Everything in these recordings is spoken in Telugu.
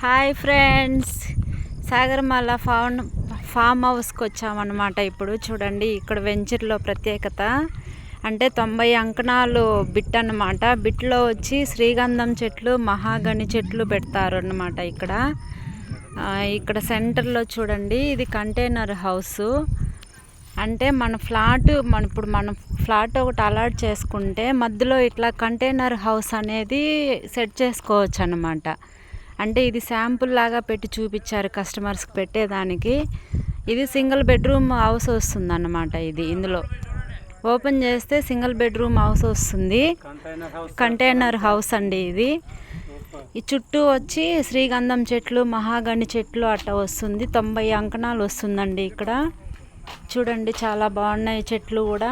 హాయ్ ఫ్రెండ్స్, సాగరమాల ఫామ్ హౌస్కి వచ్చామన్నమాట. ఇప్పుడు చూడండి, ఇక్కడ వెంచర్లో ప్రత్యేకత అంటే 90 అంకణాలు బిట్ అన్నమాట. బిట్లో వచ్చి శ్రీగంధం చెట్లు, మహాగని చెట్లు పెడతారు అన్నమాట. ఇక్కడ సెంటర్లో చూడండి, ఇది కంటైనర్ హౌస్. అంటే మన ఫ్లాట్ ఒకటి అలాట్ చేసుకుంటే మధ్యలో ఇట్లా కంటైనర్ హౌస్ అనేది సెట్ చేసుకోవచ్చు అన్నమాట. అంటే ఇది శాంపుల్ లాగా పెట్టి చూపించారు కస్టమర్స్కి పెట్టేదానికి. ఇది సింగిల్ బెడ్రూమ్ హౌస్ వస్తుంది అన్నమాట. ఇందులో ఓపెన్ చేస్తే సింగిల్ బెడ్రూమ్ హౌస్ వస్తుంది. కంటైనర్ హౌస్ అండి ఇది. ఈ చుట్టూ వచ్చి శ్రీగంధం చెట్లు, మహాగని చెట్లు అట్లా వస్తుంది. 90 అంకణాలు వస్తుందండి ఇక్కడ. చూడండి, చాలా బాగున్నాయి చెట్లు కూడా.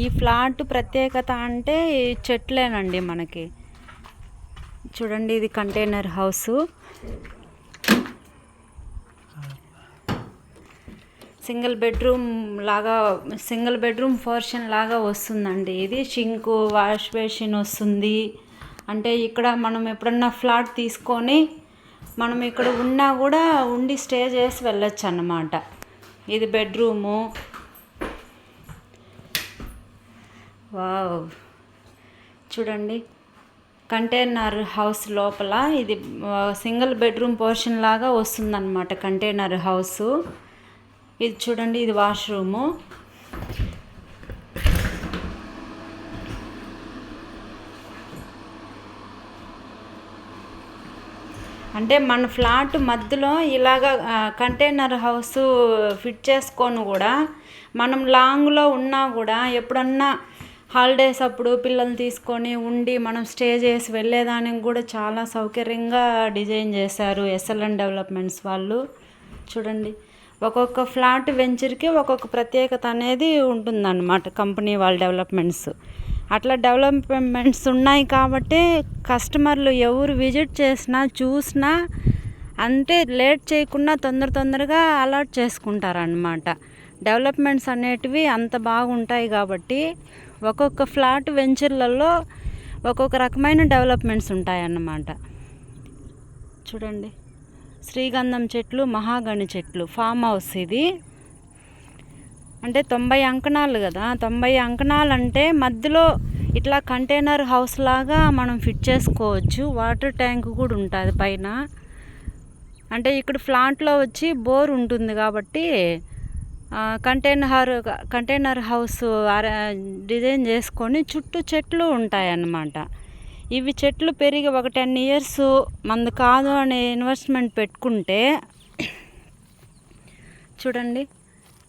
ఈ ఫ్లాట్ ప్రత్యేకత అంటే చెట్లేనండి మనకి. చూడండి, ఇది container house. Single bedroom portion లాగా వస్తుందండి ఇది. షింకు, వాష్ బేసిన్ వస్తుంది. అంటే ఇక్కడ మనం ఎప్పుడన్నా ఫ్లాట్ తీసుకొని మనం ఇక్కడ ఉన్నా కూడా ఉండి స్టే చేసి వెళ్ళొచ్చు అన్నమాట. ఇది బెడ్రూము. వావ్, చూడండి, కంటైనర్ హౌస్ లోపల ఇది సింగిల్ బెడ్రూమ్ పోర్షన్ లాగా వస్తుందన్నమాట కంటైనర్ హౌస్. ఇది చూడండి, ఇది వాష్రూము. అంటే మన ఫ్లాట్ మధ్యలో ఇలాగా కంటైనర్ హౌస్ ఫిట్ చేసుకొని కూడా మనం లాంగ్లో ఉన్నా కూడా ఎప్పుడన్నా హాలిడేస్ అప్పుడు పిల్లల్ని తీసుకొని ఉండి మనం స్టే చేసి వెళ్ళేదానికి కూడా చాలా సౌకర్యంగా డిజైన్ చేశారు ఎస్ఎల్ఎన్ డెవలప్మెంట్స్ వాళ్ళు. చూడండి, ఒక్కొక్క ఫ్లాట్ వెంచర్కి ఒక్కొక్క ప్రత్యేకత అనేది ఉంటుందన్నమాట కంపెనీ వాళ్ళ డెవలప్మెంట్స్. అట్లా డెవలప్మెంట్స్ ఉన్నాయి కాబట్టి కస్టమర్లు ఎవరు విజిట్ చేసినా చూసినా అంటే లేట్ చేయకుండా తొందరగా అలాట్ చేసుకుంటారన్నమాట. డెవలప్మెంట్స్ అనేటివి అంత బాగుంటాయి కాబట్టి ఒక్కొక్క ఫ్లాట్ వెంచర్లలో ఒక్కొక్క రకమైన డెవలప్మెంట్స్ ఉంటాయన్నమాట. చూడండి, శ్రీగంధం చెట్లు, మహాగని చెట్లు ఫామ్ హౌస్ ఇది. అంటే 90 అంకణాలు కదా. 90 అంకణాలు అంటే మధ్యలో ఇట్లా కంటైనర్ హౌస్ లాగా మనం ఫిట్ చేసుకోవచ్చు. వాటర్ ట్యాంక్ కూడా ఉంటుంది పైన. అంటే ఇక్కడ ఫ్లాట్లో వచ్చి బోర్ ఉంటుంది కాబట్టి కంటైనర్ హౌస్ డిజైన్ చేసుకొని చుట్టూ చెట్లు ఉంటాయన్నమాట. ఇవి చెట్లు పెరిగి ఒక 10 years మంది కాదు అనే ఇన్వెస్ట్మెంట్ పెట్టుకుంటే చూడండి,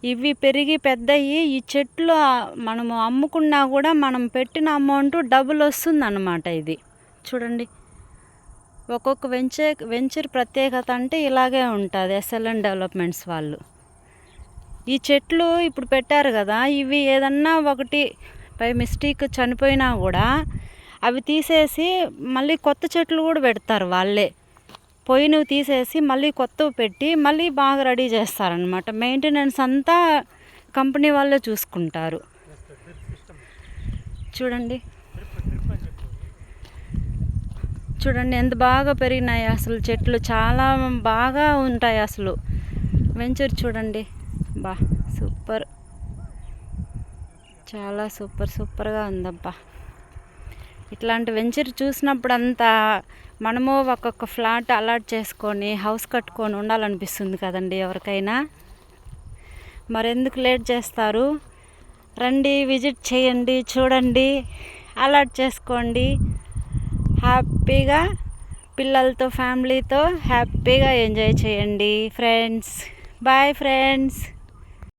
ఇవి పెరిగి పెద్దయి ఈ చెట్లు మనము అమ్ముకున్నా కూడా మనం పెట్టిన అమౌంట్ డబుల్ వస్తుందన్నమాట. ఇది చూడండి, ఒక్కొక్క వెంచర్ ప్రత్యేకత అంటే ఇలాగే ఉంటుంది ఎస్ఎల్ఎన్ డెవలప్మెంట్స్ వాళ్ళు. ఈ చెట్లు ఇప్పుడు పెట్టారు కదా, ఇవి ఏదన్నా ఒకటి బై మిస్టేక్ చనిపోయినా కూడా అవి తీసేసి మళ్ళీ కొత్త చెట్లు కూడా పెడతారు వాళ్ళే. పోయినవి తీసేసి మళ్ళీ కొత్తవి పెట్టి మళ్ళీ బాగా రెడీ చేస్తారనమాట. మెయింటెనెన్స్ అంతా కంపెనీ వాళ్ళే చూసుకుంటారు. చూడండి ఎంత బాగా పెరిగినాయి అసలు చెట్లు. చాలా బాగా ఉంటాయి అసలు వెంచర్. చూడండి, సూపర్, చాలా సూపర్గా ఉందబ్బా. ఇట్లాంటి వెంచర్ చూసినప్పుడు అంతా మనము ఒక్కొక్క ఫ్లాట్ అలాట్ చేసుకొని హౌస్ కట్టుకొని ఉండాలనిపిస్తుంది కదండి ఎవరికైనా. మరెందుకు లేట్ చేస్తారు? రండి, విజిట్ చేయండి, చూడండి, అలాట్ చేసుకోండి. హ్యాపీగా పిల్లలతో ఫ్యామిలీతో హ్యాపీగా ఎంజాయ్ చేయండి ఫ్రెండ్స్. Bye friends.